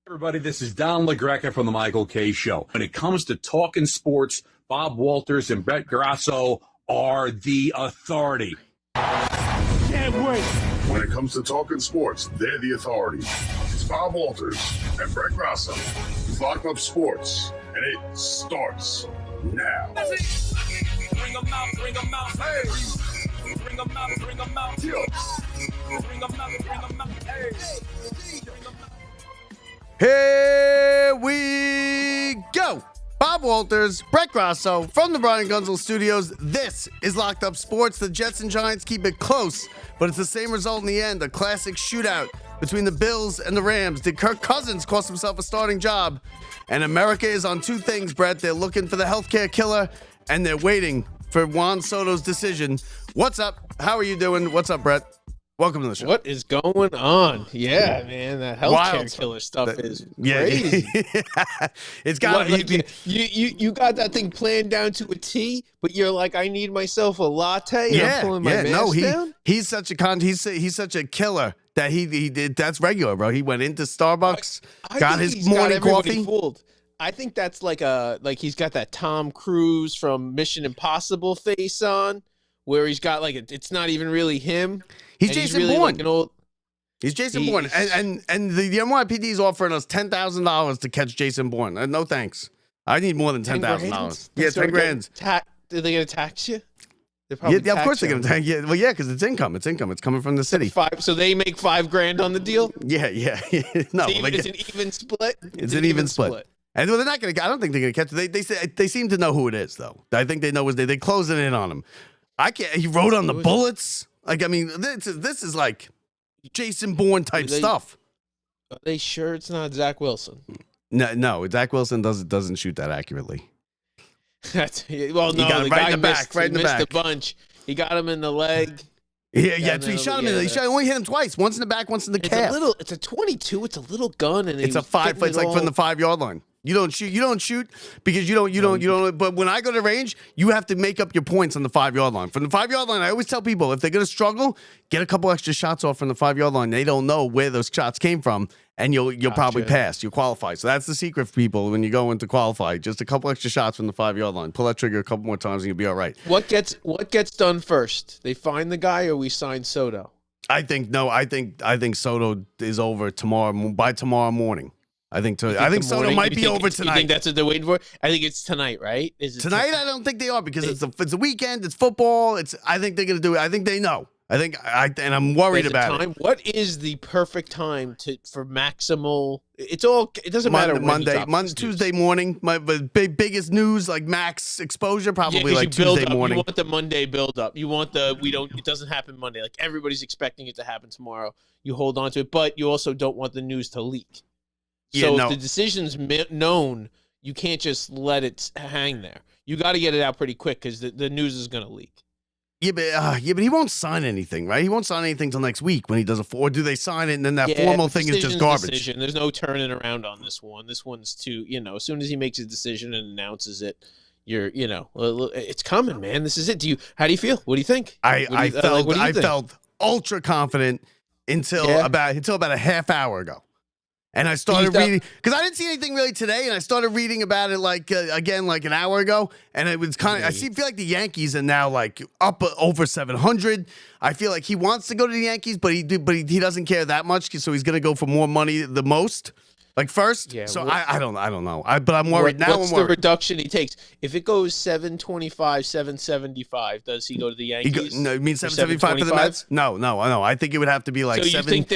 Everybody, this is Don LaGreca from the Michael K. Show. When it comes to talking sports, Bob Walters and Brett Grasso are the authority. Can't wait. When it comes to talking sports, they're the authority. It's Bob Walters and Brett Grasso. It's Locked Up Sports, and it starts now. Bring them out, bring them out. Hey. Bring them out, bring them out. Yo. Bring them out, bring them out. Hey. Here we go. Bob Walters, Brett Grasso from the Brian Gunzel Studios. This is Locked Up Sports. The Jets and Giants keep it close, but it's the same result in the end. A classic shootout between the Bills and the Rams. Did Kirk Cousins cost himself a starting job? And America is on two things, Brett. They're looking for the healthcare killer, and they're waiting for Juan Soto's decision. What's up? How are you doing? What's up, Brett? Welcome to the show. What is going on? Yeah, man, that healthcare killer stuff is crazy. Yeah. It's got like, you got that thing planned down to a T, but you're like, I need myself a latte. And I'm pulling my mask down? He's such a he's such a killer that he did. That's regular, bro. He went into Starbucks, got his morning coffee. Fooled. I think that's like he's got that Tom Cruise from Mission Impossible face on, where he's got like it's not even really him. He's Jason really Bourne. Like he's Jason Bourne. And the NYPD is offering us $10,000 to catch Jason Bourne. No thanks. I need more than $10,000. Yeah, 10 grand. Are they going to tax you? Yeah, of course they're going to tax you. Well, yeah, because it's income. It's income. It's coming from the city. So they make $5,000 on the deal? Yeah. No, it's an even split? It's an even split. And they're not going to. I don't think they're going to catch it. They seem to know who it is, though. I think they know they closing in on him. I can't. He wrote on the bullets. Like, I mean, this is like Jason Bourne type stuff. Are they sure it's not Zach Wilson? No, Zach Wilson doesn't shoot that accurately. No, he got him right in the back, right in the back. Missed a bunch. He got him in the leg. Yeah. So he shot him in. He only hit him twice. Once in the back, once in the calf. It's a 22. It's a little gun, and it's a 5 foot. It's like from the 5-yard line. You don't shoot because you don't. But when I go to range, you have to make up your points on the 5-yard line. From the 5-yard line, I always tell people if they're going to struggle, get a couple extra shots off from the 5-yard line. They don't know where those shots came from, and you'll probably pass. You'll qualify. So that's the secret for people when you go into qualify. Just a couple extra shots from the 5-yard line. Pull that trigger a couple more times, and you'll be all right. What gets done first? They find the guy, or we sign Soto? I think Soto is over by tomorrow morning. I think Soto might be over tonight. You think that's what they're waiting for? I think it's tonight, right? Is it tonight? I don't think they are because it's a weekend. It's football. I think they're gonna do it. I think they know. And I'm worried about it. What is the perfect time for maximal? It doesn't matter. Monday, Tuesday morning. My biggest news, like max exposure, probably like Tuesday morning. You want the Monday build up. You want it doesn't happen Monday. Like everybody's expecting it to happen tomorrow. You hold on to it, but you also don't want the news to leak. So if the decision's known, you can't just let it hang there. You got to get it out pretty quick because the news is going to leak. Yeah, but he won't sign anything, right? He won't sign anything till next week when he does or do they sign it and then that formal thing is just garbage? Decision. There's no turning around on this one. This one's too, as soon as he makes his decision and announces it, it's coming, man. This is it. How do you feel? What do you think? I felt ultra confident until about a half hour ago. And I started reading because I didn't see anything really today, and I started reading about it like an hour ago, and it was kind of. Feel like the Yankees are now like up over 700. I feel like he wants to go to the Yankees, but he doesn't care that much, so he's gonna go for more money the most, like first. Yeah. So I don't know. But I'm worried now. What's the reduction he takes? If it goes 725, 775, does he go to the Yankees? No, you mean 775 for the Mets? No. I think it would have to be like. So you think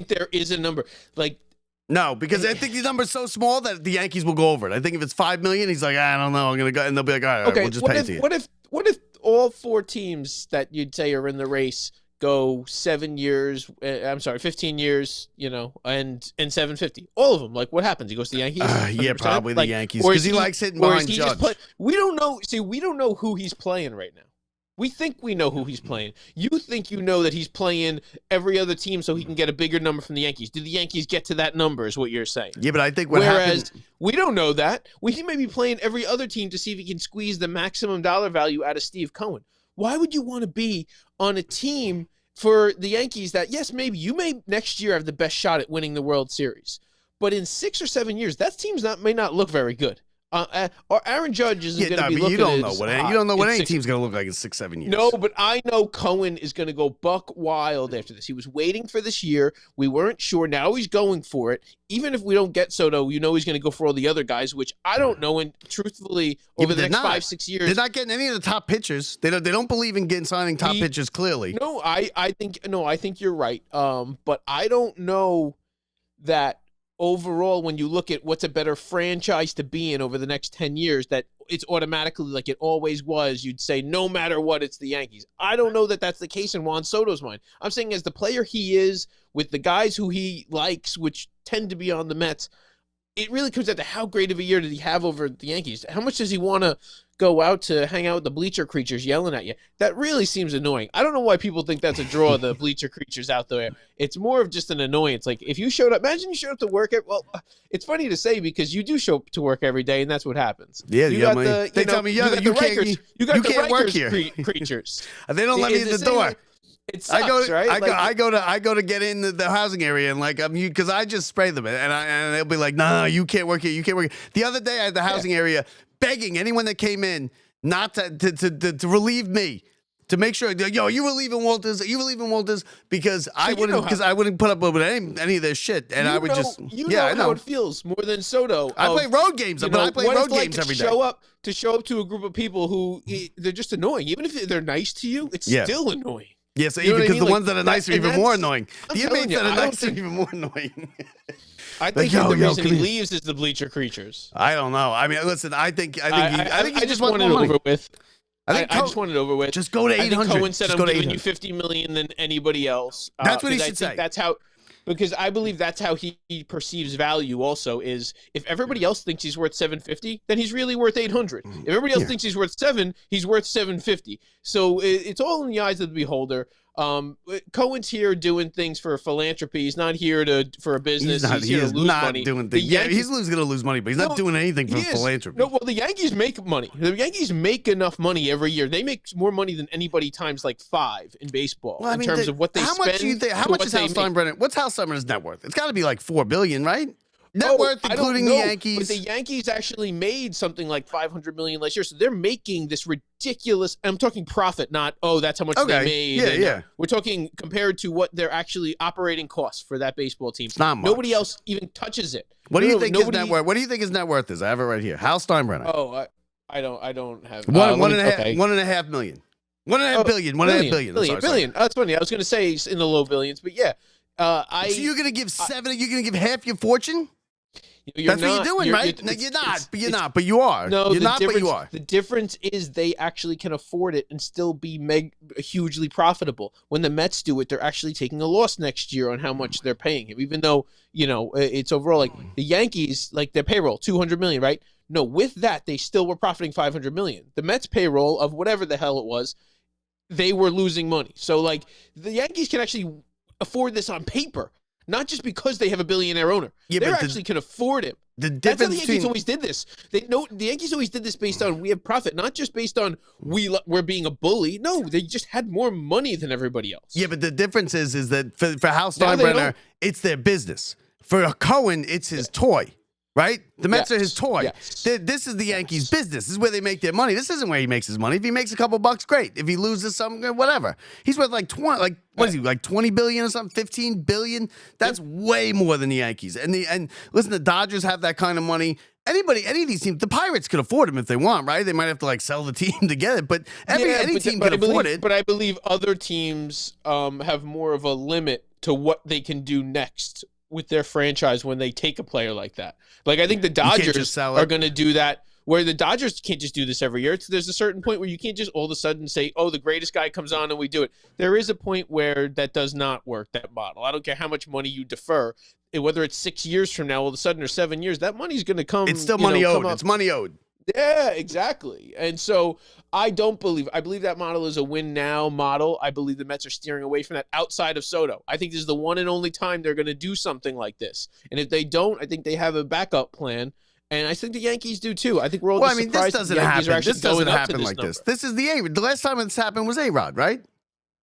there is a number like. No, because I think the number's so small that the Yankees will go over it. I think if it's $5 million, he's like, I don't know, I'm gonna go, and they'll be like, all right, we'll just pay it to you. What if all four teams that you'd say are in the race go 7 years? 15 years, and 750. All of them. Like, what happens? He goes to the Yankees. Yeah, probably the Yankees because he likes hitting behind Judge. We don't know. See, we don't know who he's playing right now. We think we know who he's playing. You think you know that he's playing every other team so he can get a bigger number from the Yankees. Did the Yankees get to that number is what you're saying. Yeah, but I think Whereas we don't know that. He may be playing every other team to see if he can squeeze the maximum dollar value out of Steve Cohen. Why would you want to be on a team for the Yankees that, yes, maybe you may next year have the best shot at winning the World Series, But in 6 or 7 years, that team's may not look very good. Or Aaron Judge isn't going to be looking you don't know what any team's going to look like in 6-7 years. No, but I know Cohen is going to go buck wild after this. He was waiting for this year. We weren't sure. Now he's going for it. Even if we don't get Soto, he's going to go for all the other guys, which I don't know. And truthfully, over the next 5-6 years, they're not getting any of the top pitchers. They don't believe in signing top pitchers. Clearly, no. I think you're right. But I don't know that. Overall, when you look at what's a better franchise to be in over the next 10 years, that it's automatically like it always was. You'd say no matter what, it's the Yankees. I don't know that that's the case in Juan Soto's mind. I'm saying as the player he is, with the guys who he likes, which tend to be on the Mets, it really comes down to how great of a year did he have over the Yankees? How much does he want to go out to hang out with the bleacher creatures yelling at you? That really seems annoying. I don't know why people think that's a draw, the bleacher creatures out there. It's more of just an annoyance. Like, if you showed up, imagine you showed up to work. It's funny to say because you do show up to work every day, and that's what happens. Yeah, you got the, they tell me, you can't work here. Creatures. They don't let me in the door. It sucks, right? I go to get in the housing area and because I just spray them and they'll be like, no, you can't work here, you can't work here. The other day I had the housing area begging anyone that came in not to relieve me, to make sure, yo, you relieving Walters, because I wouldn't put up with any of this shit, and I would just I know how it feels more than Soto. I play road games, but I play road games every day. Show up to a group of people who they're just annoying, even if they're nice to you, it's still annoying. Yeah, so even because the ones that are nice are even more annoying. The inmates that are nice are even more annoying. I think the reason he leaves is the bleacher creatures. I don't know. I mean, listen, I think he just want it over with. I just want it over with. Just go to 800. I think Cohen said, I'm giving you $50 million than anybody else. That's what he should say. Because I believe that's how he perceives value also, is if everybody else thinks he's worth $750, then he's really worth $800. If everybody else thinks he's worth $7, he's worth $750. So it's all in the eyes of the beholder. Cohen's here doing things for philanthropy. He's not here for a business. He's here to lose money. Doing things. He's going to lose money, but he's not doing anything for philanthropy. No, well, the Yankees make money. The Yankees make enough money every year. They make more money than anybody times like 5 in baseball in terms of what they spend. Much do you think? How much is Hal Steinbrenner? What's Hal Steinbrenner's net worth? It's got to be like $4 billion, right? Net worth, including the Yankees. But the Yankees actually made something like $500 million last year, so they're making this ridiculous. I'm talking profit, not that's how much they made. Yeah. We're talking compared to what their actually operating costs for that baseball team. It's not much. Nobody else even touches it. What do you think his net worth? What do you think his net worth is? I have it right here. Hal Steinbrenner. Oh, I don't have $1.5 million. $1.5 billion. $1.5 billion. Billion. That's funny. I was going to say in the low billions, but yeah. So you're going to give $7? You're going to give half your fortune? That's what you're doing, right? No, you're not. But you're not. But you are. No, you're not. But you are. The difference is they actually can afford it and still be hugely profitable. When the Mets do it, they're actually taking a loss next year on how much they're paying him, even though it's overall like the Yankees, like their payroll $200 million, right? No, with that they still were profiting $500 million. The Mets payroll of whatever the hell it was, they were losing money. So like the Yankees can actually afford this on paper. Not just because they have a billionaire owner. Yeah, they actually can afford him. That's how the Yankees always did this. The Yankees always did this based on we have profit, not just based on we're being a bully. No, they just had more money than everybody else. Yeah, but the difference is that for Hal Steinbrenner, it's their business. For Cohen, it's his toy. Right? The Mets are his toy. Yes. This is the Yankees' business. This is where they make their money. This isn't where he makes his money. If he makes a couple bucks, great. If he loses some, whatever. He's worth like 20, what is he, like 20 billion or something? 15 billion? That's way more than the Yankees. And listen, the Dodgers have that kind of money. Any of these teams, the Pirates could afford him if they want, right? They might have to sell the team to get it, but any team can afford it. But I believe other teams have more of a limit to what they can do next with their franchise when they take a player like that. Like, I think the Dodgers are going to do that, where the Dodgers can't just do this every year. There's a certain point where you can't just all of a sudden say, the greatest guy comes on and we do it. There is a point where that does not work, that model. I don't care how much money you defer. Whether it's 6 years from now all of a sudden or 7 years, that money's going to come. It's still money owed. It's money owed. Yeah, exactly. And so I believe that model is a win now model. I believe the Mets are steering away from that outside of Soto. I think this is the one and only time they're going to do something like this. And if they don't, I think they have a backup plan. And I think the Yankees do too. I think we're all surprised this doesn't happen. This doesn't happen like this. This is the last time this happened was A-Rod, right?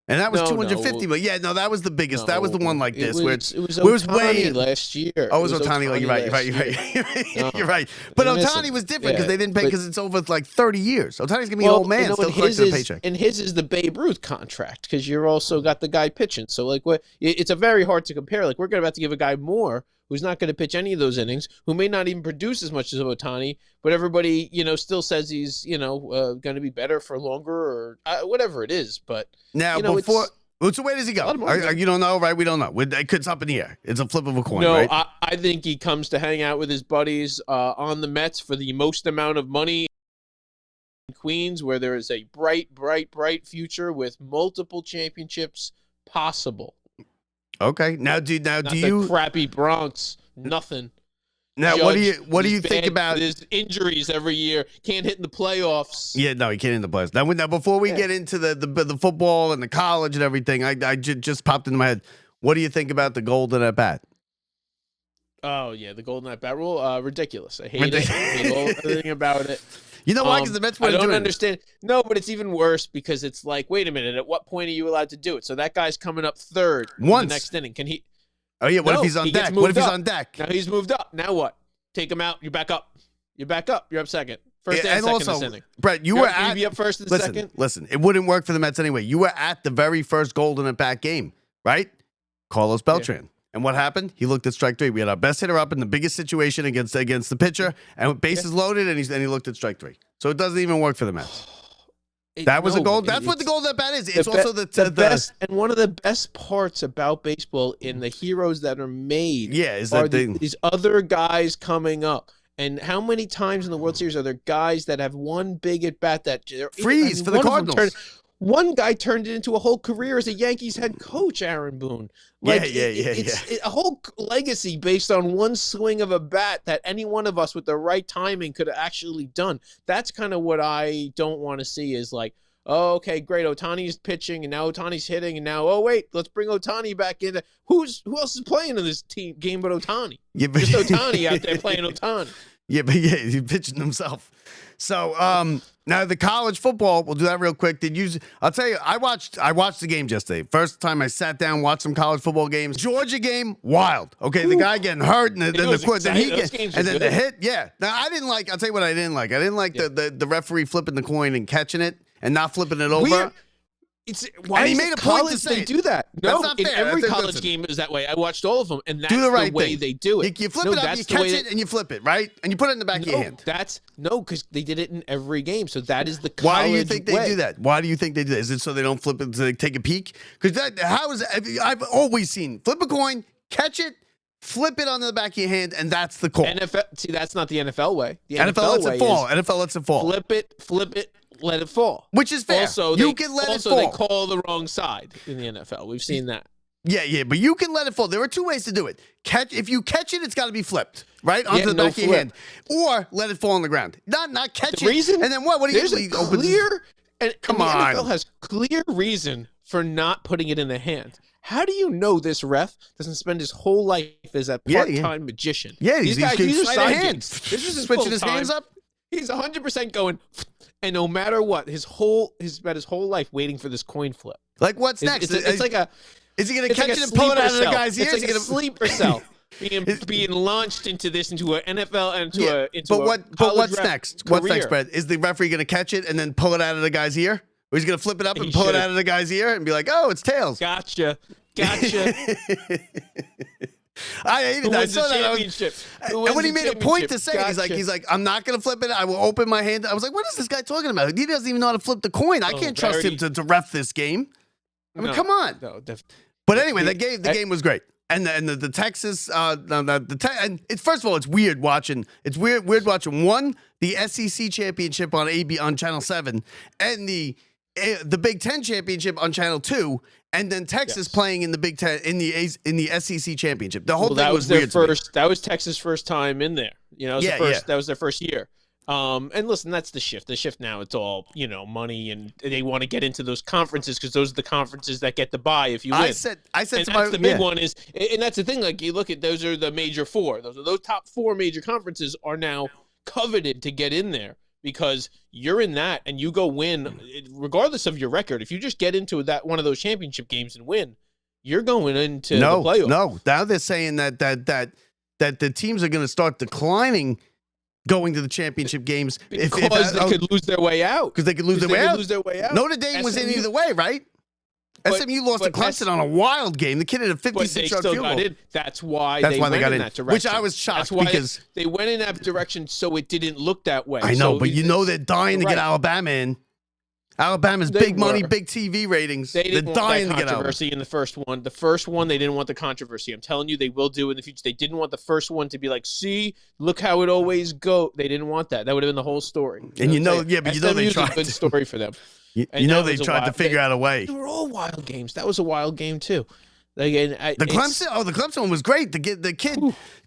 And that was No, 250. no. But yeah, no, that was the biggest. That was the one like this. It where was way Ohtani last year. Oh, it was Ohtani. You're right. You're right. But Ohtani was different because they didn't pay because it's over like 30 years. Ohtani's gonna be an old man still collecting a paycheck. And his is the Babe Ruth contract because you're also got the guy pitching. So like, what? It's a very hard to compare. Like, we're about to give a guy more who's not going to pitch any of those innings, who may not even produce as much as Ohtani, but everybody, still says he's, going to be better for longer or whatever it is. But now, so where does he go? You don't know, right? We don't know. It's up in the air. It's a flip of a coin, right? No, I think he comes to hang out with his buddies on the Mets for the most amount of money in Queens, where there is a bright, bright, bright future with multiple championships possible. Okay. Now, do you crappy Bronx? Nothing. Now, Judge, what do you think about his injuries every year? Can't hit in the playoffs. Yeah, no, he can't in the playoffs. Now before we get into the football and the college and everything, I just popped into my head. What do you think about the golden at bat? Oh yeah, the golden at bat rule, ridiculous. I hate it. I hate everything about it. You know why? Because the Mets. I don't understand. No, but it's even worse because it's like, wait a minute. At what point are you allowed to do it? So that guy's coming up third in the next inning. Can he? Oh yeah. What if he's on deck? What if he's on deck? Now he's moved up. Now what? Take him out. You're back up. You're back up. You're up second. First and second also, this inning. Brett, you were at. Be up first and second. Listen. It wouldn't work for the Mets anyway. You were at the very first golden at bat game, right? Carlos Beltran. Yeah. And what happened? He looked at strike three. We had our best hitter up in the biggest situation against the pitcher, and bases loaded, and he looked at strike three. So it doesn't even work for the Mets. That was a goal. That's what the golden at bat is. It's also the best, and one of the best parts about baseball in the heroes that are made. Yeah, is that these other guys coming up. And how many times in the World Series are there guys that have one big at bat that freeze for the Cardinals? One guy turned it into a whole career as a Yankees head coach, Aaron Boone. It's a whole legacy based on one swing of a bat that any one of us with the right timing could have actually done. That's kind of what I don't want to see is like, oh, okay, great. Ohtani's pitching, and now Ohtani's hitting, and now, oh, wait, let's bring Ohtani back in. Who else is playing in this team game but Ohtani? Yeah, but just Ohtani out there playing Ohtani. Yeah, but he's pitching himself. So now the college football, we'll do that real quick. I'll tell you, I watched the games yesterday. First time I sat down, watched some college football games. Georgia game, wild. Okay, the guy getting hurt, and then the hit. Yeah. Now I'll tell you what I didn't like. I didn't like the referee flipping the coin and catching it and not flipping it over. Why he made a point to say they do that? No, in every college game is that way. I watched all of them, and that's the way they do it. You flip it up, you catch it, and you flip it, right? And you put it in the back of your hand. Because they did it in every game. So that is the college Why do you think they do that? Why do you think they do that? Is it so they don't flip it to take a peek? Because I've always seen flip a coin, catch it, flip it onto the back of your hand, and that's the call. That's not the NFL way. The NFL lets it fall. NFL lets it fall. Flip it. Let it fall. Which is fair. Also, you can let it fall. They call the wrong side in the NFL. We've seen that. Yeah, but you can let it fall. There are two ways to do it. If you catch it, it's got to be flipped, right? Onto the back of your hand. Or let it fall on the ground. Not catch it. And then what? What do you do? Come on. The NFL has clear reason for not putting it in the hand. How do you know this ref doesn't spend his whole life as a part-time magician? Yeah, these guys are side hands. This is switching his hands up. He's 100% going, and no matter what, he's spent his whole life waiting for this coin flip. Like what's next? It's like a. Is he going to catch it and pull it out of the guy's ears? It's like a sleeper cell being launched into an NFL But what's next? Career. What's next, Brett? Is the referee going to catch it and then pull it out of the guy's ear, or he's going to flip it up and pull it out of the guy's ear and be like, "Oh, it's tails." Gotcha. I hated that. I saw that. And when he made a point to say it, he's like, I'm not going to flip it. I will open my hand. I was like, what is this guy talking about? He doesn't even know how to flip the coin. I can't trust him to ref this game. I mean, come on. No, but anyway, the game was great. And the Texas, and it's first of all, it's weird watching. It's weird watching the SEC championship on Channel 7 and the Big Ten championship on Channel 2. And then Texas playing in the Big Ten in the SEC championship. The whole thing was weird. That was Texas' first time in there. That was their first year. And listen, that's the shift. The shift now, it's all money, and they want to get into those conferences because those are the conferences that get the bye if you win. I said the big one is, and that's the thing. Like you look at those are the major four. Those top four major conferences are now coveted to get in there because you're in that and you go win, regardless of your record. If you just get into that one of those championship games and win, you're going into the playoffs. No, now they're saying that the teams are going to start declining going to the championship games because they could lose their way out. Because they could lose their way out. Notre Dame was in either way, right? SMU lost to Clemson on a wild game. The kid had a 56-yard field goal. That's why they went in that direction. Which I was shocked because they went in that direction so it didn't look that way. I know, but they're dying to get Alabama in. Alabama's big money, big TV ratings. They didn't They're want dying that to get controversy in the first one. The first one, they didn't want the controversy. I'm telling you, they will do in the future. They didn't want the first one to be like, see, look how it always go. They didn't want that. That would have been the whole story. And they tried. A good story for them. They tried to figure out a way. They were all wild games. That was a wild game too. The Clemson one was great. The kid,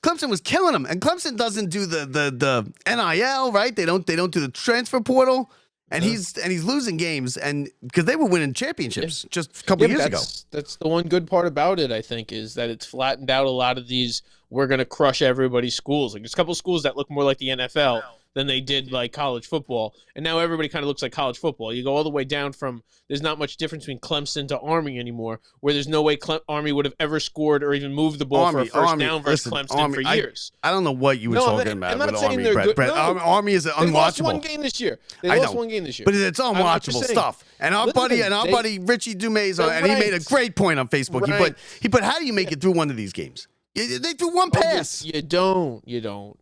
Clemson was killing them, and Clemson doesn't do the NIL, right? They don't do the transfer portal. And he's losing games, and because they were winning championships just a couple years ago. That's the one good part about it, I think, is that it's flattened out a lot of these. We're going to crush everybody's schools. Like there's a couple of schools that look more like the NFL than they did like college football, and now everybody kind of looks like college football. You go all the way down from there's not much difference between Clemson to Army anymore, where there's no way Army would have ever scored or even moved the ball for a first down versus Clemson for years. I don't know what you were talking about with Army, Brett. No, Army is unwatchable. They lost one game this year. But it's unwatchable stuff. And our buddy Richie Dumais, and he made a great point on Facebook. Right. He put, how do you make it through one of these games? They threw one pass. You don't. No,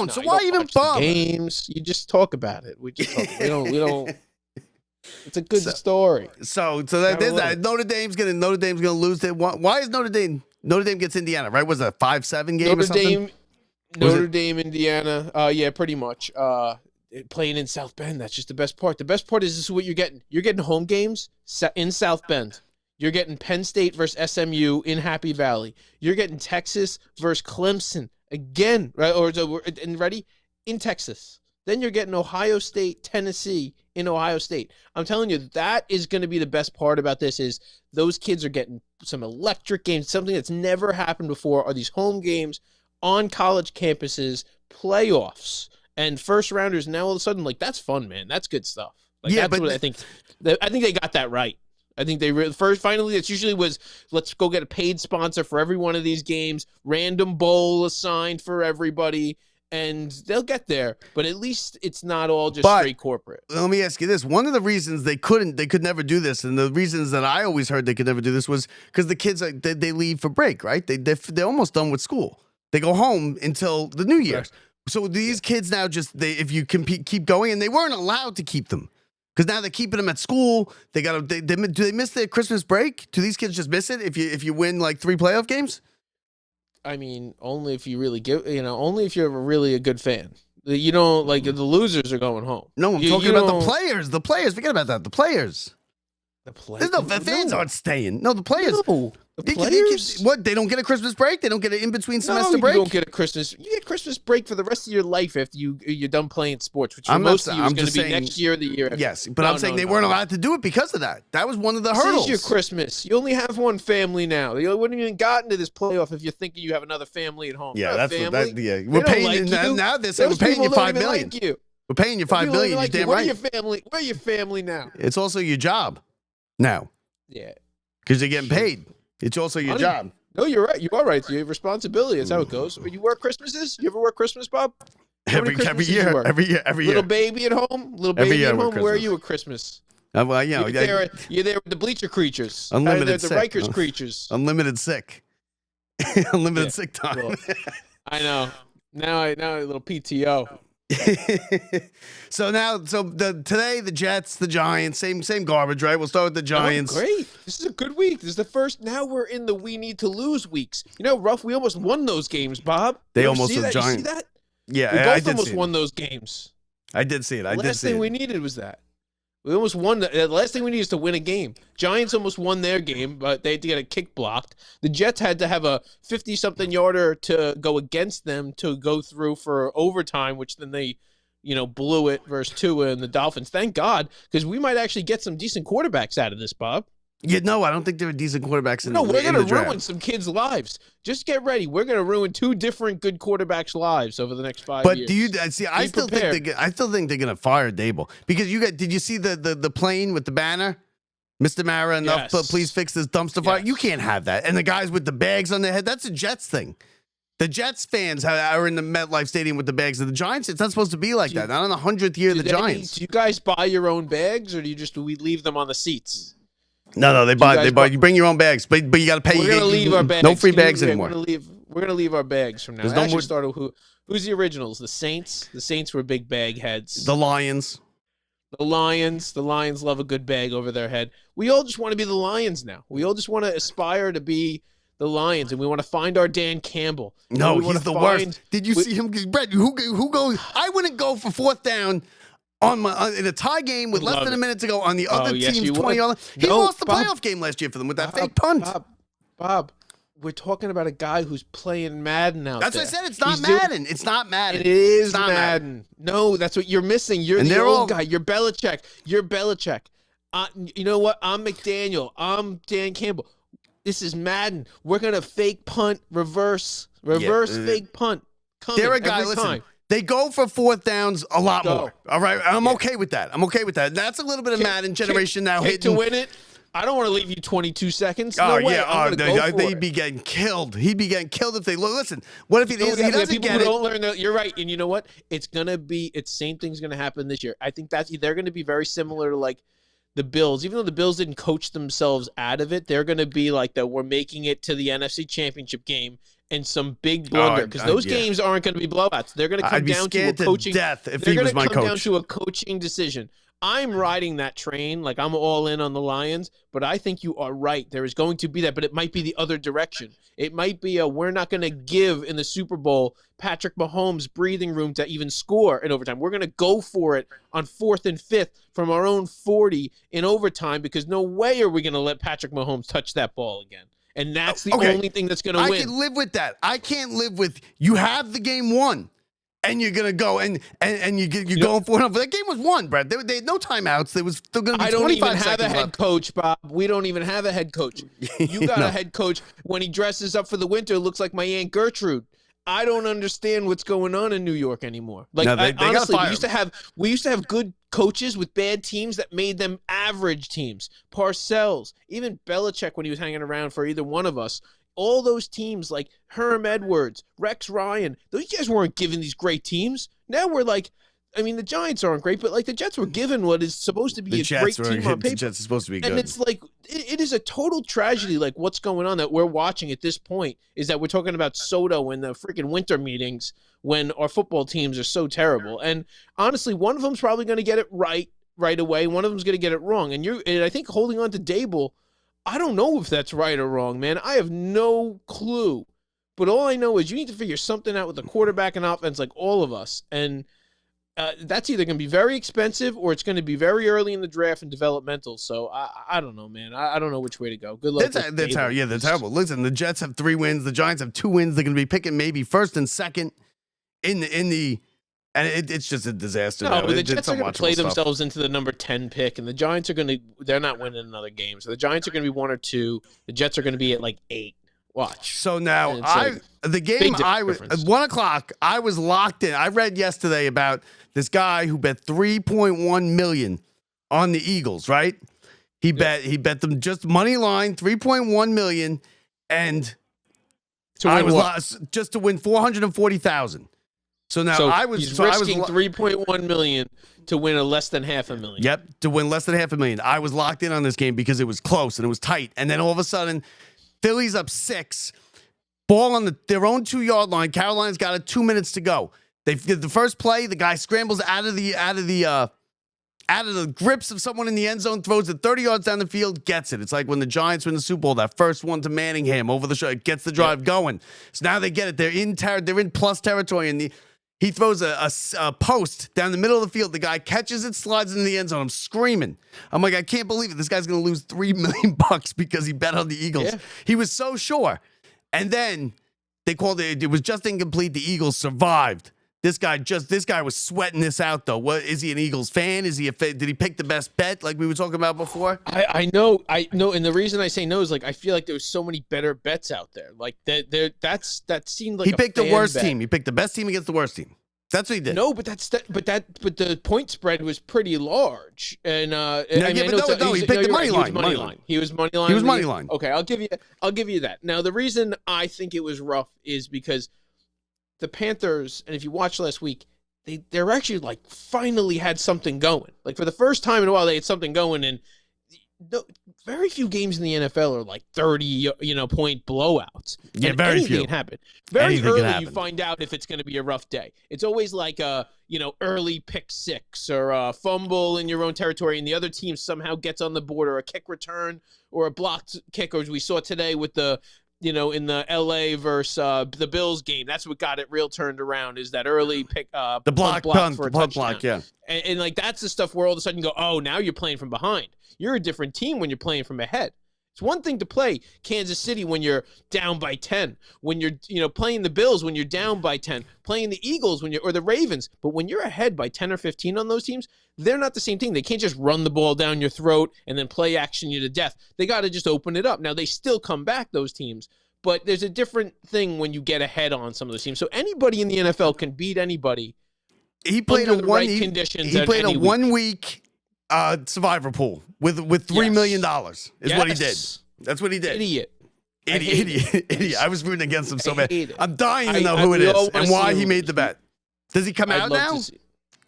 so why even bother? Games. You just talk about it. We just talk. We don't. It's a good story. So there's that. Notre Dame's gonna lose. Why is Notre Dame? Notre Dame gets Indiana, right? Was it a 5-7 game or something? Notre Dame, Indiana. Yeah, pretty much. Playing in South Bend. That's just the best part. The best part is this is what you're getting. You're getting home games in South Bend. You're getting Penn State versus SMU in Happy Valley. You're getting Texas versus Clemson again, right? In Texas. Then you're getting Ohio State, Tennessee in Ohio State. I'm telling you, that is going to be the best part about this is those kids are getting some electric games. Something that's never happened before are these home games on college campuses, playoffs, and first rounders. Now all of a sudden, like that's fun, man. That's good stuff. I think they got that right. I think they finally, it's usually was, let's go get a paid sponsor for every one of these games, random bowl assigned for everybody, and they'll get there. But at least it's not all just straight corporate. Let me ask you this. One of the reasons they could never do this, and the reasons that I always heard they could never do this was because the kids, they leave for break, right? They're almost done with school. They go home until the New Year's. Right. So these kids now if you keep going, and they weren't allowed to keep them. Because now they're keeping them at school. Do they miss their Christmas break? Do these kids just miss it if you win like 3 playoff games? I mean, only if you really only if you're really a good fan. You don't like the losers are going home. No, I'm talking about the players. The players, forget about that. The players. The fans aren't staying. No, the players. No. The players? What? They don't get a Christmas break? They don't get an in-between semester break? You don't get a Christmas. You get Christmas break for the rest of your life after you're done playing sports, which for most of you is going to be next year or the year after. Yes, but I'm saying they weren't allowed to do it because of that. That was one of the hurdles. This is your Christmas. You only have one family now. You wouldn't even gotten to this playoff if you're thinking you have another family at home. Yeah, that's what that. Yeah, we're paying now. They're saying we're paying you $5 million. We're paying you $5 million. You're damn right. Where your family now? It's also your job now. Yeah, because you're getting paid. It's also your job. No, you're right. You are right. You have responsibility. That's how it goes. You work Christmases? You ever work Christmas, Bob? Every year. Little baby at home? Where are you at Christmas? Well, you're there with the bleacher creatures. Unlimited the sick. Rikers creatures. Unlimited sick. Unlimited sick time. Cool. I know. Now a little PTO. Today the Jets, the Giants, same garbage, right? We'll start with the Giants. Oh, great. This is a good week. This is the first. Now we're in the we need to lose weeks. Rough. We almost won those games, Bob. They almost the Giants. You see that? Yeah, we I did almost won those games. I did see it. The last thing we needed was that. We almost won. The last thing we needed is to win a game. Giants almost won their game, but they had to get a kick blocked. The Jets had to have a 50-something yarder to go against them to go through for overtime, which then they, blew it versus Tua and the Dolphins. Thank God, because we might actually get some decent quarterbacks out of this, Bob. Yeah, no, I don't think there are decent quarterbacks in No, we're in going the to draft. ruin some kids' lives. Just get ready. We're going to ruin 2 different good quarterbacks' lives over the next 5 years. But do you see? I still think they're going to fire Dable because did you see the plane with the banner? Mr. Mara, enough. Yes. Please fix this dumpster fire. Yes. You can't have that. And the guys with the bags on their head. That's a Jets thing. The Jets fans are in the MetLife Stadium with the bags of the Giants. It's not supposed to be like that. Not on the 100th year of the Giants. Do you guys buy your own bags, or do we leave them on the seats? No, they buy. You bring your own bags, but you got to pay. We're gonna leave our bags. No free bags anymore. We're gonna leave our bags from now. There's I no actually more- started who's the originals? The Saints. The Saints were big bag heads. The Lions. The Lions love a good bag over their head. We all just want to be the Lions now. We all just want to aspire to be the Lions, and we want to find our Dan Campbell. No, he's the worst. Did you see him, Brett? Who goes? I wouldn't go for 4th down in a tie game with less than a minute to go on the other team's 20. He lost the playoff game last year for them with that fake punt. Bob, we're talking about a guy who's playing Madden out there. That's what I said. It's not Madden. It's not Madden. It is not Madden. No, that's what you're missing. You're the old guy. You're Belichick. You know what? I'm McDaniel. I'm Dan Campbell. This is Madden. We're gonna fake punt, reverse fake punt. They're a guy. Listen, they go for 4th downs a lot more. All right, I'm okay with that. That's a little bit of Madden generation now. To win it. I don't want to leave you 22 seconds. Oh, no way. yeah. They'd be getting killed. He'd be getting killed if they listen. What if he doesn't get it? Don't learn that. You're right. And you know what? It's same thing's going to happen this year. I think they're going to be very similar to like the Bills. Even though the Bills didn't coach themselves out of it, they're going to be like that. We're making it to the NFC Championship game and some big blunder because those games aren't going to be blowouts. They're going to come down to a coaching death if he was my coach. They're going to come down to a coaching decision. I'm riding that train, like I'm all in on the Lions, but I think you are right. There is going to be that, but it might be the other direction. It might be we're not going to give in the Super Bowl Patrick Mahomes breathing room to even score in overtime. We're going to go for it on 4th and 5th from our own 40 in overtime because no way are we going to let Patrick Mahomes touch that ball again. And that's the only thing that's going to win. I can live with that. I can't live with you have the game won. And you're gonna go and you're going for it. But that game was won, Brad. They had no timeouts. There was still gonna be 25 seconds left. I don't even have a head coach, Bob. We don't even have a head coach. You got a head coach when he dresses up for the winter. Looks like my Aunt Gertrude. I don't understand what's going on in New York anymore. Like honestly, we used to have good coaches with bad teams that made them average teams. Parcells, even Belichick when he was hanging around for either one of us. All those teams like Herm Edwards, Rex Ryan, those guys weren't given these great teams. Now we're like, I mean, the Giants aren't great, but like the Jets were given what is supposed to be a great team on paper. The Jets are supposed to be good. And it's like, it is a total tragedy. Like what's going on that we're watching at this point is that we're talking about Soto in the freaking winter meetings when our football teams are so terrible. And honestly, one of them's probably going to get it right away. One of them's going to get it wrong. And I think holding on to Dable, I don't know if that's right or wrong, man. I have no clue. But all I know is you need to figure something out with the quarterback and offense like all of us. And that's either going to be very expensive or it's going to be very early in the draft and developmental. So I don't know, man. I don't know which way to go. Good luck. That's terrible. Listen, the Jets have 3 wins. The Giants have 2 wins. They're going to be picking maybe 1st and 2nd in the and it's just a disaster. No, but the Jets are going to play themselves into the number 10 pick, and the Giants are they're not winning another game. So the Giants are going to be 1 or 2. The Jets are going to be at like 8. Watch. So now the game I was at 1:00. I was locked in. I read yesterday about this guy who bet 3.1 million on the Eagles. Right? He bet them just money line 3.1 million, and just to win 440,000. So now he's risking 3.1 million to win a less than $500,000. Yep, to win less than $500,000. I was locked in on this game because it was close and it was tight, and then all of a sudden, Philly's up 6, ball on their own 2-yard line. Carolina's got it 2 minutes to go. They did the first play. The guy scrambles out of the grips of someone in the end zone, throws it 30 yards down the field, gets it. It's like when the Giants win the Super Bowl, that first one to Manningham over the shoulder, gets the drive going. So now they get it. They're in plus territory, and he throws a post down the middle of the field. The guy catches it, slides into the end zone. I'm screaming. I'm like, I can't believe it. This guy's going to lose $3 million because he bet on the Eagles. Yeah. He was so sure. And then they called it. It was just incomplete. The Eagles survived. This guy was sweating this out though. What is he an Eagles fan? Is he did he pick the best bet like we were talking about before? I know, and the reason I say no is like I feel like there was so many better bets out there. Like that seemed like He picked the worst bet. team. He picked the best team against the worst team. That's what he did. No, but the point spread was pretty large, and he picked the money line. He was money line. He was money line. Okay, I'll give you that. Now the reason I think it was rough is because the Panthers, and if you watched last week, they're actually like finally had something going. Like for the first time in a while, they had something going, and very few games in the NFL are like 30 point blowouts. Yeah, and very anything few. can happen. Very Anything can early, happen. you find out if it's going to be a rough day. It's always like a early pick six or a fumble in your own territory, and the other team somehow gets on the board, or a kick return or a blocked kick, or as we saw today with the in the LA versus the Bills game. That's what got it real turned around, is that early pick, the block for a touchdown. Yeah. And like that's the stuff where all of a sudden you go, oh, now you're playing from behind. You're a different team when you're playing from ahead. It's one thing to play Kansas City when you're down by 10, when you're playing the Bills when you're down by 10, playing the Eagles or the Ravens. But when you're ahead by 10 or 15 on those teams, they're not the same thing. They can't just run the ball down your throat and then play action you to death. They got to just open it up. Now, they still come back, those teams, but there's a different thing when you get ahead on some of those teams. So anybody in the NFL can beat anybody. He played under the right conditions. He played a 1 week survivor pool with $3 million is what he did. That's what he did. Idiot. I was rooting against him so bad. I'm dying to know I who it we all is wanna and why see he him. made the bet. Does he come I'd out love now? to see-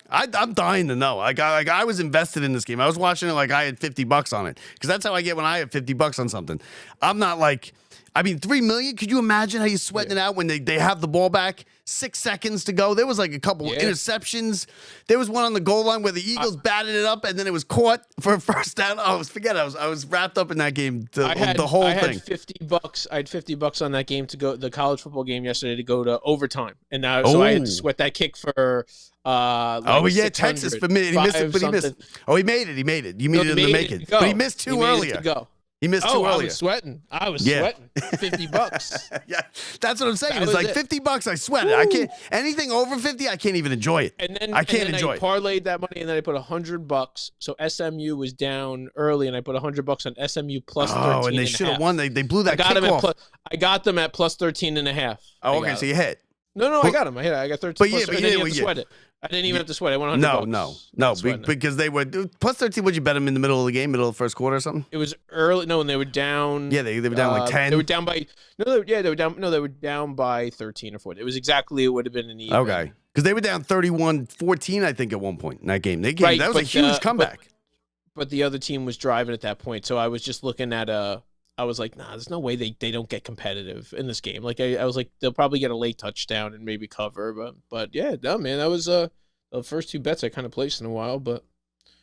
I'm dying to know. I was invested in this game. I was watching it like I had $50 on it, because that's how I get when I have $50 on something. I'm not like, $3 million. Could you imagine how you're sweating it out when they have the ball back? 6 seconds to go. There was like a couple interceptions. There was one on the goal line where the Eagles batted it up and then it was caught for a first down. I was wrapped up in that game. The whole thing. I had $50. I had $50 on that game to go, the college football game yesterday, to go to overtime, and now so I had to sweat that kick for. Texas for me. He missed it, but he missed. Oh, he made it. You needed him to make it, but he missed two earlier. He missed two earlier. I was sweating. $50. Yeah, that's what I'm saying. It's like $50. I sweat it. I can't anything over 50. I can't even enjoy it. And then I can't enjoy it. I parlayed that money, and then I put $100. So SMU was down early, and I put $100 on SMU plus 13. Oh, and they should have won. They blew that kickoff. I got them at plus 13.5. Oh, okay. So you hit. No, I got them. I got 13. But plus, but I didn't even have to sweat it. I didn't even have to sweat it. I went $100. No, because they were plus 13. Would you bet them in the middle of the game, middle of the first quarter or something? It was early. No, and they were down. Yeah, they were down like 10. They were down by. They were down. No, they were down by 13 or 14. It was exactly. It would have been an even. Okay, because they were down 31-14, I think, at one point in that game. Right, that was a huge comeback. But the other team was driving at that point, so I was just looking at I was like, nah, there's no way they don't get competitive in this game. Like I was like, they'll probably get a late touchdown and maybe cover, but yeah, no, man, that was the first two bets I kind of placed in a while, but.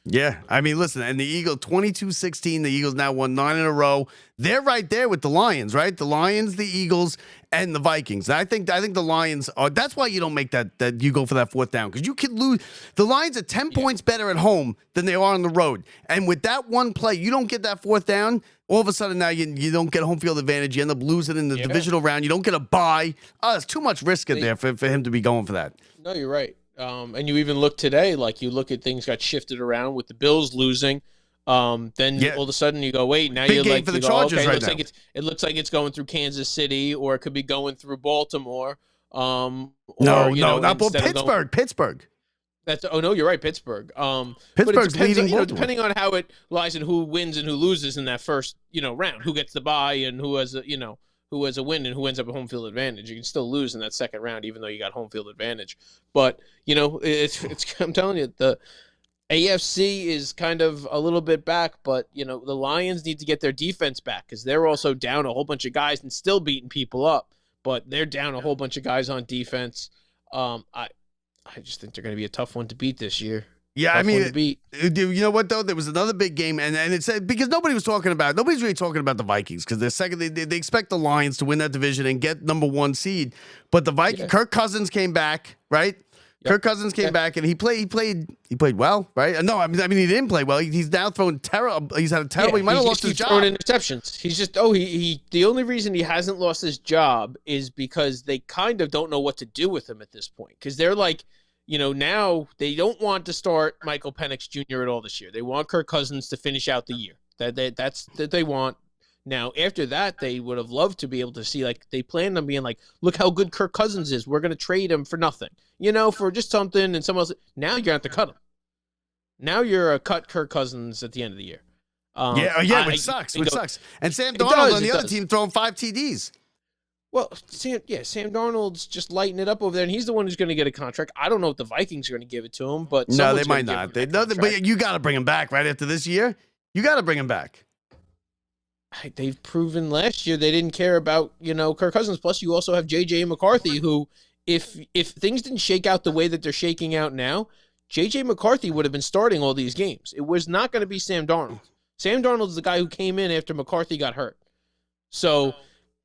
Yeah, listen, and the Eagles 22-16. The Eagles now won 9 in a row. They're right there with the Lions, right? The Lions, the Eagles, and the Vikings. And I think the Lions are. That's why you don't make that you go for that fourth down, because you could lose. The Lions are 10 points better at home than they are on the road, and with that one play, you don't get that fourth down. All of a sudden now you don't get home field advantage. You end up losing in the divisional round. You don't get a bye. It's too much risk in there for him to be going for that. No, you're right. And you even look today, like you look at things got shifted around with the Bills losing. Then all of a sudden you go, wait, now Big you're game like, for the Chargers okay, right now. it looks like it's going through Kansas City, or it could be going through Baltimore. Not Pittsburgh. You're right, Pittsburgh. Pittsburgh's leading Baltimore. Depending on how it lies and who wins and who loses in that first round, who gets the bye and who has a win and who ends up with home field advantage. You can still lose in that second round, even though you got home field advantage. But it's I'm telling you, the AFC is kind of a little bit back, but the Lions need to get their defense back, because they're also down a whole bunch of guys and still beating people up. But they're down a whole bunch of guys on defense. I just think they're going to be a tough one to beat this year. Yeah, you know what though? There was another big game, and it said, because nobody's really talking about the Vikings, because they expect the Lions to win that division and get number 1 seed. But the Vikings, Kirk Cousins came back, right? Kirk Cousins came back and he played well, right? No, I mean he didn't play well. He's now throwing terrible. He's had a terrible. He might have lost his job. Throwing interceptions. He's just he. The only reason he hasn't lost his job is because they kind of don't know what to do with him at this point. Because they're like, now they don't want to start Michael Penix Jr. at all this year. They want Kirk Cousins to finish out the year. That's that they want. Now, after that, they would have loved to be able to see, like, they planned on being like, look how good Kirk Cousins is. We're going to trade him for nothing, for just something and someone else. Now you're going to have to cut him. Now you're a cut Kirk Cousins at the end of the year. Which sucks. And Sam Darnold on the other team throwing 5 TDs. Well, Sam Darnold's just lighting it up over there, and he's the one who's going to get a contract. I don't know if the Vikings are going to give it to him, but no, they might not. But you got to bring him back right after this year. You got to bring him back. They've proven last year they didn't care about, Kirk Cousins. Plus, you also have J.J. McCarthy, who, if things didn't shake out the way that they're shaking out now, J.J. McCarthy would have been starting all these games. It was not going to be Sam Darnold. Sam Darnold is the guy who came in after McCarthy got hurt. So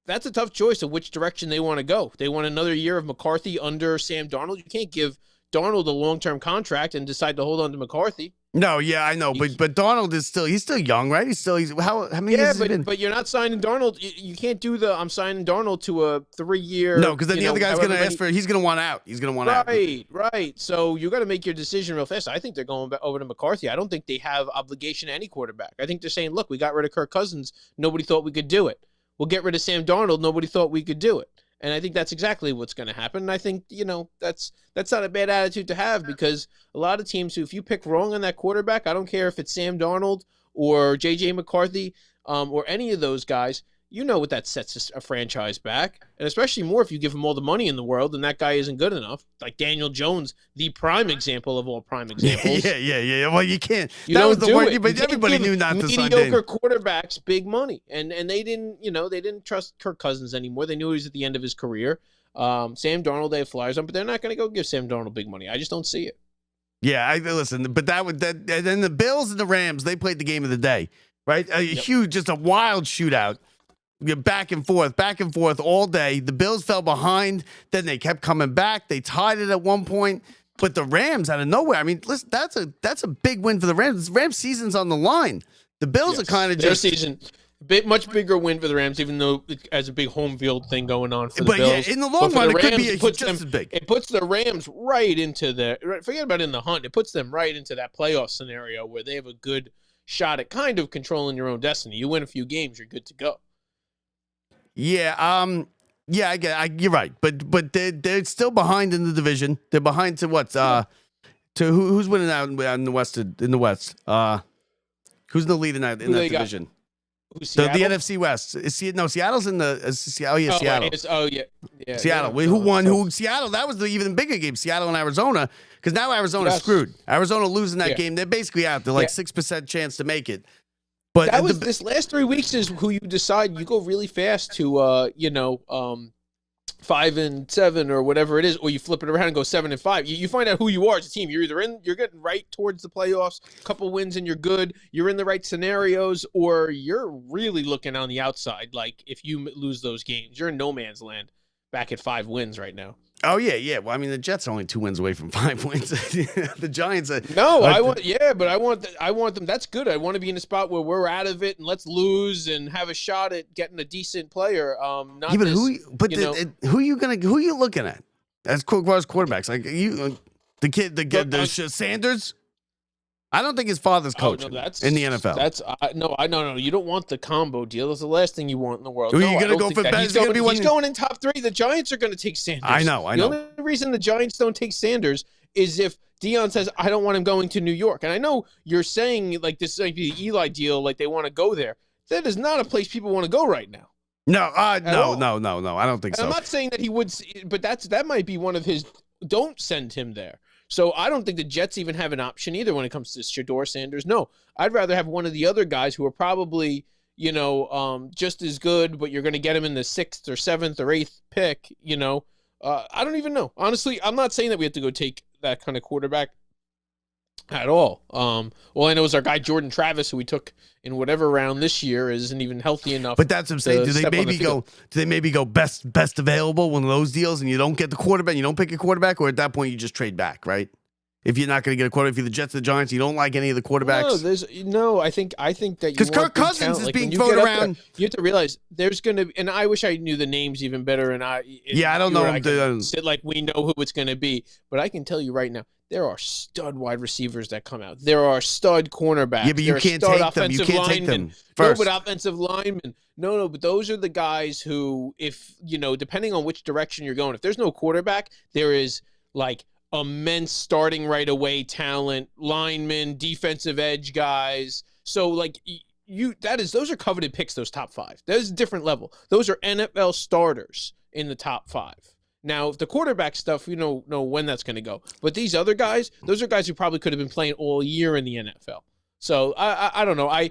that's a tough choice of which direction they want to go. They want another year of McCarthy under Sam Darnold. You can't give Darnold a long-term contract and decide to hold on to McCarthy. No, yeah, I know, but Darnold is he's still young, right? He's how many years has he been? But you're not signing Darnold. You can't do I'm signing Darnold to a 3-year. No, because then the other guy's going to ask for. He's going to want out. He's going to want out. Right. So you got to make your decision real fast. I think they're going back over to McCarthy. I don't think they have obligation to any quarterback. I think they're saying, look, we got rid of Kirk Cousins. Nobody thought we could do it. We'll get rid of Sam Darnold. Nobody thought we could do it. And I think that's exactly what's going to happen. And I think, that's not a bad attitude to have, because a lot of teams who, if you pick wrong on that quarterback, I don't care if it's Sam Darnold or J.J. McCarthy or any of those guys, what that sets a franchise back. And especially more if you give him all the money in the world and that guy isn't good enough. Like Daniel Jones, the prime example of all prime examples. Yeah. Well, you can't. That was the word, but everybody knew not to sign mediocre quarterbacks big money. And they didn't, they didn't trust Kirk Cousins anymore. They knew he was at the end of his career. Sam Darnold, they have flyers on, but they're not going to go give Sam Darnold big money. I just don't see it. Yeah, listen, but and then the Bills and the Rams, they played the game of the day, right? Huge, just a wild shootout. Back and forth all day. The Bills fell behind. Then they kept coming back. They tied it at one point. But the Rams out of nowhere. I mean, listen, that's a big win for the Rams. The Rams' season's on the line. The Bills are kind of just their season. Much bigger win for the Rams, even though it has a big home field thing going on for the Bills. Yeah, in the long run, it could be just as big. It puts the Rams right into forget about in the hunt. It puts them right into that playoff scenario where they have a good shot at kind of controlling your own destiny. You win a few games, you're good to go. Yeah, I get. You're right, but they're still behind in the division. They're behind to what? To who's winning out in the West? In the West, who's the lead in that division? The NFC West. Seattle's in the. Seattle. Seattle. Yeah, who won? Seattle. That was the even bigger game. Seattle and Arizona, because now Arizona's screwed. Arizona losing that game, they're basicly out. They're like 6% chance to make it. But that was this last 3 weeks is who you decide. You go really fast to 5-7 or whatever it is, or you flip it around and go 7-5. You find out who you are as a team. You're getting right towards the playoffs, a couple wins and you're good. You're in the right scenarios, or you're really looking on the outside. Like if you lose those games, you're in no man's land. Back at 5 wins right now. Oh yeah. Well, I mean, the Jets are only 2 wins away from 5 wins. The Giants are. No, I want them. That's good. I want to be in a spot where we're out of it and let's lose and have a shot at getting a decent player. Who are you looking at as quarterbacks? Like the Sanders. I don't think his father's coaching in the NFL. No. You don't want the combo deal. That's the last thing you want in the world. Are you going to go for that? He's going in top 3. The Giants are going to take Sanders. I know. The only reason the Giants don't take Sanders is if Deion says, I don't want him going to New York. And I know you're saying like this might be the Eli deal, like they want to go there. That is not a place people want to go right now. No. I don't think so. I'm not saying that he would, but that might be one of his. Don't send him there. So I don't think the Jets even have an option either when it comes to Shedeur Sanders. No, I'd rather have one of the other guys who are probably, just as good, but you're going to get him in the 6th or 7th or 8th pick. I don't even know. Honestly, I'm not saying that we have to go take that kind of quarterback. at all. All I know is our guy Jordan Travis, who we took in whatever round this year, isn't even healthy enough. But that's what I'm saying. Do they maybe go best available, one of those deals, and you don't get the quarterback, you don't pick a quarterback, or at that point you just trade back, right? If you're not going to get a quarterback, if you're the Jets or the Giants, you don't like any of the quarterbacks. No, I think that because Kirk Cousins is being thrown around. You have to realize there's going to, and I wish I knew the names even better. I don't know. I can sit like we know who it's going to be, but I can tell you right now, there are stud wide receivers that come out. There are stud cornerbacks. Yeah, but you can't take them. You can't take them first. No, but offensive linemen. No, but those are the guys who, if depending on which direction you're going, if there's no quarterback, there is like immense starting right away talent, linemen, defensive edge guys. So like those are coveted picks, those top 5. There's a different level. Those are NFL starters in the top 5. Now, the quarterback stuff, we don't know when that's going to go. But these other guys, those are guys who probably could have been playing all year in the NFL. So I don't know.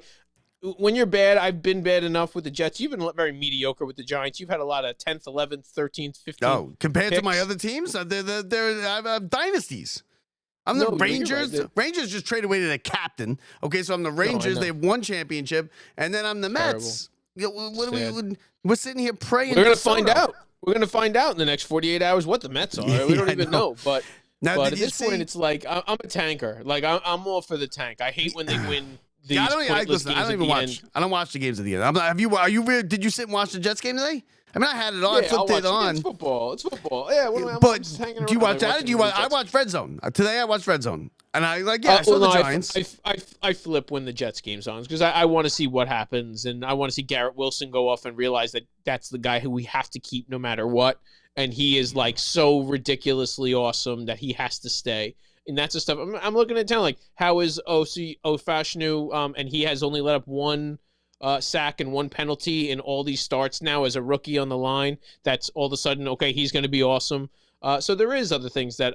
When you're bad, I've been bad enough with the Jets. You've been very mediocre with the Giants. You've had a lot of 10th, 11th, 13th, 15th. No, compared picks. To my other teams, they're dynasties. I'm the Rangers. Right. Rangers just traded away to the captain. Okay, so I'm the Rangers. They have one championship, and then I'm the Mets. We're sitting here praying. We're going to find out. We're going to find out in the next 48 hours what the Mets are. We don't even know. But at this point, it's like I'm a tanker. Like I'm all for the tank. I hate when they win. I don't watch the games at the end. Did you sit and watch the Jets game today? I mean, I had it on. I flipped it on. It's football. Yeah. But do you watch that? I watched Red Zone. Today I watched Red Zone. And I saw the Giants. I flip when the Jets game's on because I want to see what happens. And I want to see Garrett Wilson go off and realize that that's the guy who we have to keep no matter what. And he is like so ridiculously awesome that he has to stay. And that's the stuff I'm looking at town. Like, how is O.C. Ofashnu? And he has only let up one sack and one penalty in all these starts now as a rookie on the line. That's all of a sudden, okay, he's going to be awesome. So there is other things that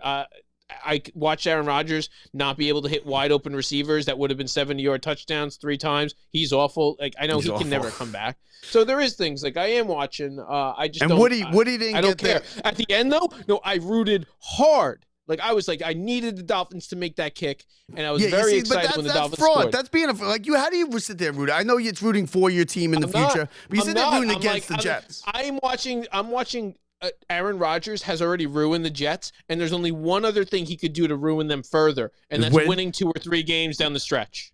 I watched Aaron Rodgers not be able to hit wide open receivers that would have been 70-yard touchdowns 3 times. He's awful. Like I know he can never come back. So there is things like I am watching. I just don't. Woody didn't. I don't care. There. At the end though, no, I rooted hard. Like I was like, I needed the Dolphins to make that kick, and I was very excited when the Dolphins scored. That's being like you. How do you sit there and root? I know it's rooting for your team in the future, but you sit there rooting against the Jets. I'm watching. Aaron Rodgers has already ruined the Jets, and there's only one other thing he could do to ruin them further, and that's winning 2 or 3 games down the stretch.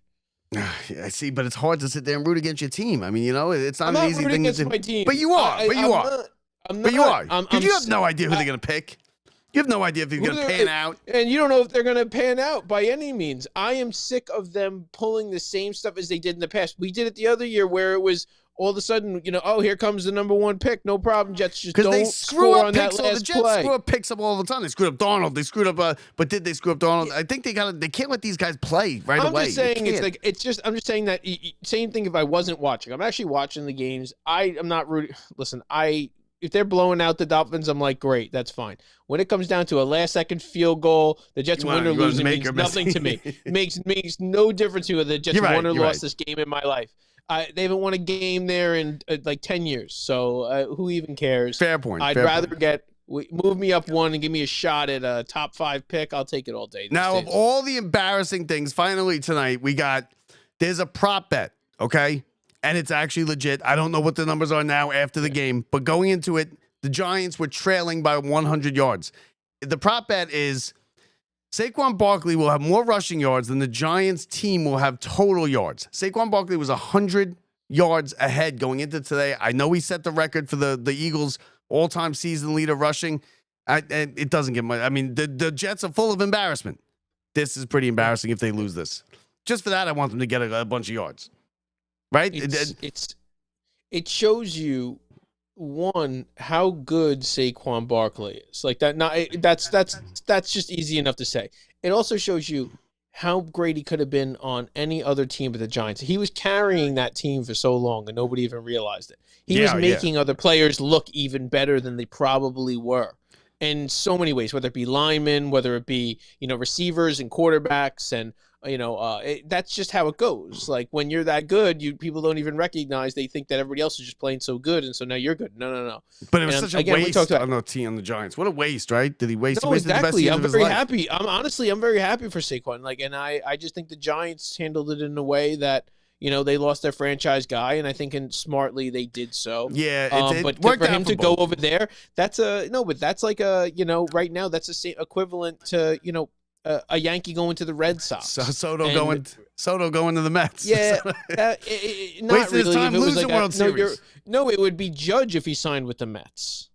I see, but it's hard to sit there and root against your team. I mean, it's not an easy thing to do. My team. But you are. I'm not. You are. Because you have no idea who they're going to pick. You have no idea if they're going to pan out. And you don't know if they're going to pan out by any means. I am sick of them pulling the same stuff as they did in the past. We did it the other year where it was all of a sudden, here comes the number 1 pick. No problem. Jets just don't score on that last play. The Jets screw up picks up all the time. They screwed up Darnold. They screwed up, but did they screw up Darnold? I think they can't let these guys play right away. I'm just saying I'm just saying that same thing if I wasn't watching. I'm actually watching the games. I'm not rooting. Listen, if they're blowing out the Dolphins, I'm like, great, that's fine. When it comes down to a last-second field goal, the Jets win or lose, it means nothing to me. Makes no difference to me whether the Jets won or lost this game in my life. They haven't won a game there in like 10 years, so who even cares? Fair point. I'd rather move me up 1 and give me a shot at a top 5 pick. I'll take it all day. Now, of all the embarrassing things, finally tonight, there's a prop bet, okay? And it's actually legit. I don't know what the numbers are now after the game, but going into it, the Giants were trailing by 100 yards. The prop bet is Saquon Barkley will have more rushing yards than the Giants team will have total yards. Saquon Barkley was 100 yards ahead going into today. I know he set the record for the Eagles' all-time season leader rushing. It doesn't get much. I mean, the Jets are full of embarrassment. This is pretty embarrassing if they lose this. Just for that, I want them to get a bunch of yards. Right? It shows you, one, how good Saquon Barkley is. Like that. That's just easy enough to say. It also shows you how great he could have been on any other team but the Giants. He was carrying that team for so long, and nobody even realized it. He was making other players look even better than they probably were. In so many ways, whether it be linemen, whether it be receivers and quarterbacks, and That's just how it goes. Like when you're that good, people don't even recognize. They think that everybody else is just playing so good, and so now you're good. No. But it was such a waste on the Giants. What a waste, right? Did he waste? No, he wasted exactly. the best I'm years very of his life. happy. I'm very happy for Saquon. And I just think the Giants handled it in a way that they lost their franchise guy, and I think smartly they did so. Yeah, but worked for out him for to go both. over there, that's like right now that's the same equivalent to a Yankee going to the Red Sox. Soto going to the Mets. Yeah, not Wasted his really. time If it was losing like World Series. No, it would be Judge if he signed with the Mets.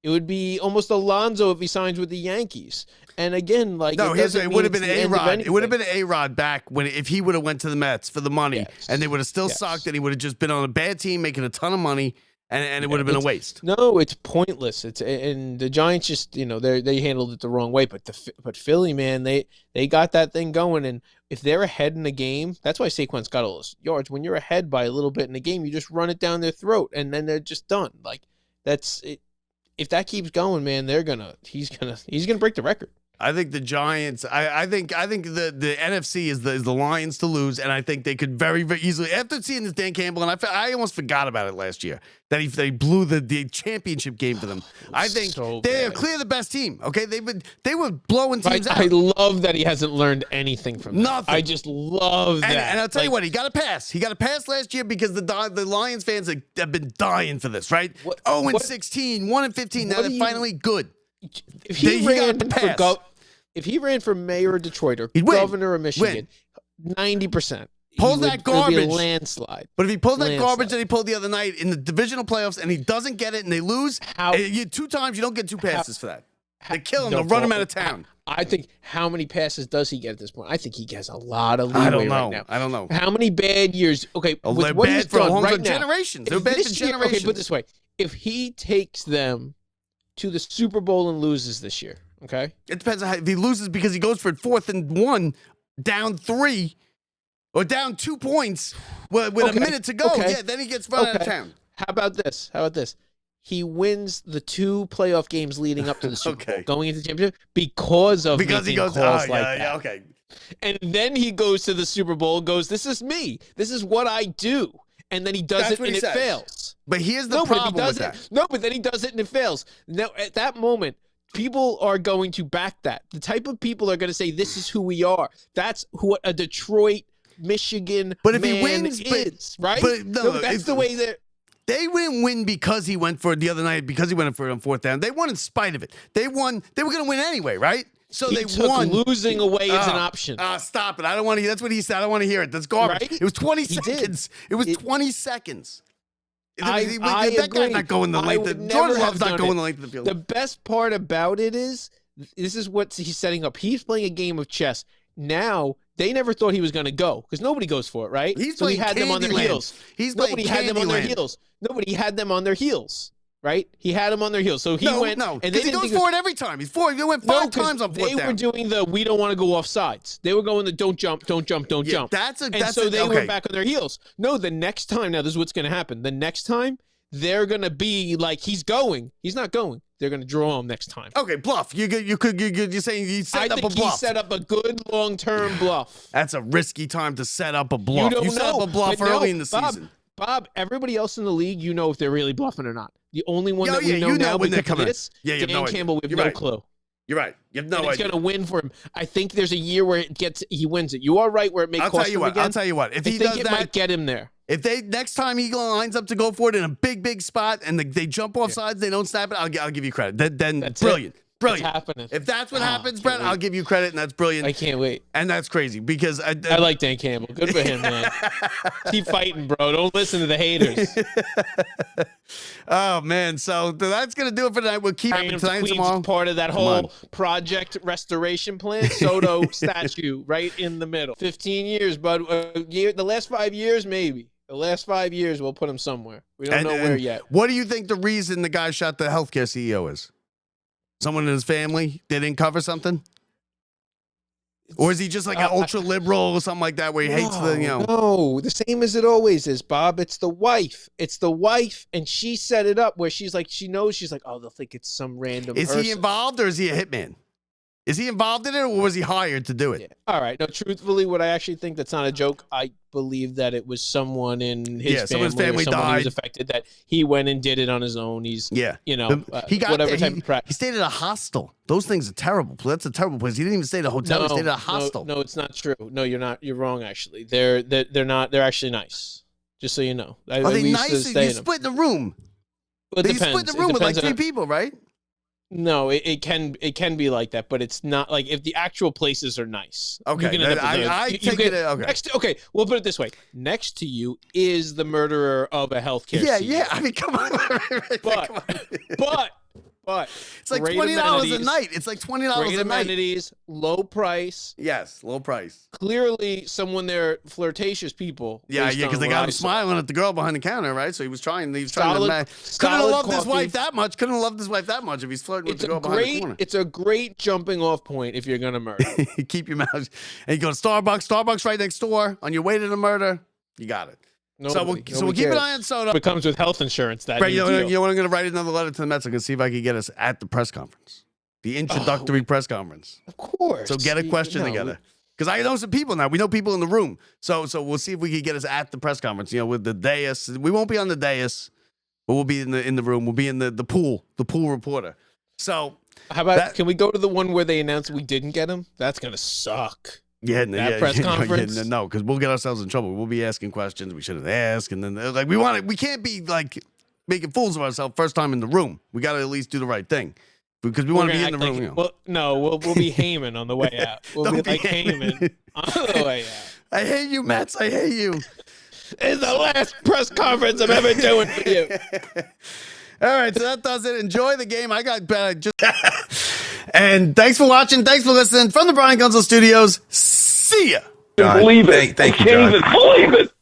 It would be almost Alonso if he signs with the Yankees. And again, like it would have been A-Rod. It would have been A-Rod back if he would have went to the Mets for the money, and they would have still sucked, and he would have just been on a bad team making a ton of money, and it would have been a waste. No, it's pointless. And the Giants just they handled it the wrong way. But Philly, man, they got that thing going, and if they're ahead in the game, that's why Saquon's got all those yards. When you're ahead by a little bit in the game, you just run it down their throat, and then they're just done. Like that's it. If that keeps going, man, he's gonna break the record. I think the Giants. I think the NFC is the Lions to lose, and I think they could very, very easily. After seeing this Dan Campbell, and I almost forgot about it last year that they blew the championship game for them. I think they are clearly the best team. Okay, they were blowing teams out. I love that he hasn't learned anything from that. Nothing. I just love that. And I'll tell you what, he got a pass. He got a pass last year because the Lions fans have been dying for this, right? 0-16, 1-15. Now they're finally good. If he ran for mayor of Detroit or governor of Michigan, 90%. Pulls that garbage. It would be a landslide. But if he pulls that garbage that he pulled the other night in the divisional playoffs and he doesn't get it and they lose, 2 times you don't get 2 passes for that. They kill him. They'll run him out of town. I think how many passes does he get at this point? I think he gets a lot of leeway right now. I don't know. How many bad years? Okay, they're what bad he's for done right now. generations. They're bad for generations. Okay, put it this way: if he takes them to the Super Bowl and loses this year, okay, it depends on if he loses because he goes for 4th and 1, down 3, or down 2 points with a minute to go. Okay. Yeah, then he gets run out of town. How about this? He wins the 2 playoff games leading up to the Super Bowl, going into the championship because he goes calls like that. Okay. And then he goes to the Super Bowl and goes, "This is me. This is what I do." And then he does it and it fails. But here's the problem with that. No, but then he does it and it fails. Now, at that moment, people are going to back that. The type of people are going to say, "This is who we are." That's what a Detroit, Michigan he wins, right? But that's the way that. They win because he went for it the other night, because he went for it on 4th down. They won in spite of it. They won. They were going to win anyway, right? So He took won. Losing away as an option. Stop it. I don't want to hear. That's what he said. I don't want to hear it. That's garbage. Right? It was 20 seconds. It was 20 seconds. That guy's not going the length. Jordan Love's not going the length of the field. The best part about it is, this is what he's setting up. He's playing a game of chess. Now, they never thought he was going to go because nobody goes for it, right? So he had them on their heels. Nobody had them on their heels. Nobody had them on their heels, right? He had them on their heels. So he went. No, and he goes for it every time. He went 5 times on 4th down. They were doing we don't want to go off sides. They were going the don't jump, don't jump, don't jump. So they went back on their heels. No, the next time, now this is what's going to happen. The next time, they're going to be like, he's going. He's not going. They're going to draw him next time. Okay, bluff. You're saying he set up a bluff. He set up a good long-term bluff. That's a risky time to set up a bluff. You set up a bluff early in the season. Bob, everybody else in the league, you know if they're really bluffing or not. The only one that we know you now when they're coming. Dan Campbell, we have no clue. You're right. You have no idea. He's going to win for him. I think there's a year where he wins it. You are right where it may cost him again. I'll tell you what. If he does that, it might get him there. If next time he lines up to go for it in a big spot and they jump off sides, they don't snap it, I'll give you credit. Then that's brilliant. Brilliant. It's happening. If that's what happens, Brett, I'll give you credit, and that's brilliant. I can't wait. And that's crazy because I like Dan Campbell. Good for him, man. Keep fighting, bro. Don't listen to the haters. Oh man, so that's gonna do it for tonight. We'll keep it tonight and tomorrow. Part of that whole project restoration plan. Soto statue right in the middle. 15 years, bud. The last 5 years, maybe. The last 5 years, we'll put him somewhere. We don't know where yet. What do you think the reason the guy shot the healthcare CEO is? Someone in his family? They didn't cover something? Or is he just like an ultra liberal or something like that where he hates No, the same as it always is, Bob. It's the wife. It's the wife, and she set it up where she's like, she knows, she's like, oh, they'll think it's some random person. Is he involved or is he a hitman? Is he involved in it, or was he hired to do it? Yeah. All right. No, truthfully, what I actually think that's not a joke. I believe that it was someone in his family or someone who was affected, that he went and did it on his own. He's, you know, he got whatever type of practice. He stayed at a hostel. Those things are terrible. That's a terrible place. He didn't even stay at a hotel. He stayed at a hostel. No, it's not true. No, you're not. You're wrong. Actually, they're not. They're actually nice. Just so you know. Are they nice? You split in the room. Well, you split the room with like 3 people, right? No, it can be like that, but it's not like if the actual places are nice. Okay, Okay, we'll put it this way: next to you is the murderer of a healthcare. Yeah. I mean, come on. But it's like $20 a night. It's like $20 a night. Amenities, low price. Yes, low price. Clearly, someone there, flirtatious people. Yeah, because they got him smiling at the girl behind the counter, right? So he was trying. Couldn't have loved his wife that much. Couldn't have loved his wife that much if he's flirting with the girl behind the corner. It's a great jumping off point if you're gonna murder. Keep your mouth. And you go to Starbucks. Starbucks right next door. On your way to the murder, you got it. So we'll keep an eye on Soto. It comes with health insurance. That you know what? I'm going to write another letter to the Mets. I'm going to see if I can get us at the press conference, the introductory press conference. Of course. So get a question together, because I know some people now. We know people in the room. So we'll see if we can get us at the press conference. You know, with the dais. We won't be on the dais, but we'll be in the room. We'll be in the pool reporter. So how about can we go to the one where they announced we didn't get him? That's going to suck. Press conference. No, because we'll get ourselves in trouble. We'll be asking questions we shouldn't ask, and then like we can't be like making fools of ourselves first time in the room. We got to at least do the right thing because we want to be in the room. Well, no, we'll be Heyman on the way out. We'll be like Heyman on the way out. I hate you, Mets. I hate you. It's the last press conference I'm ever doing for you. All right, so that does it. Enjoy the game. I got just. And thanks for watching. Thanks for listening from the Brian Gunzel Studios. See ya. Believe it. Thank you, John. Can't even believe it.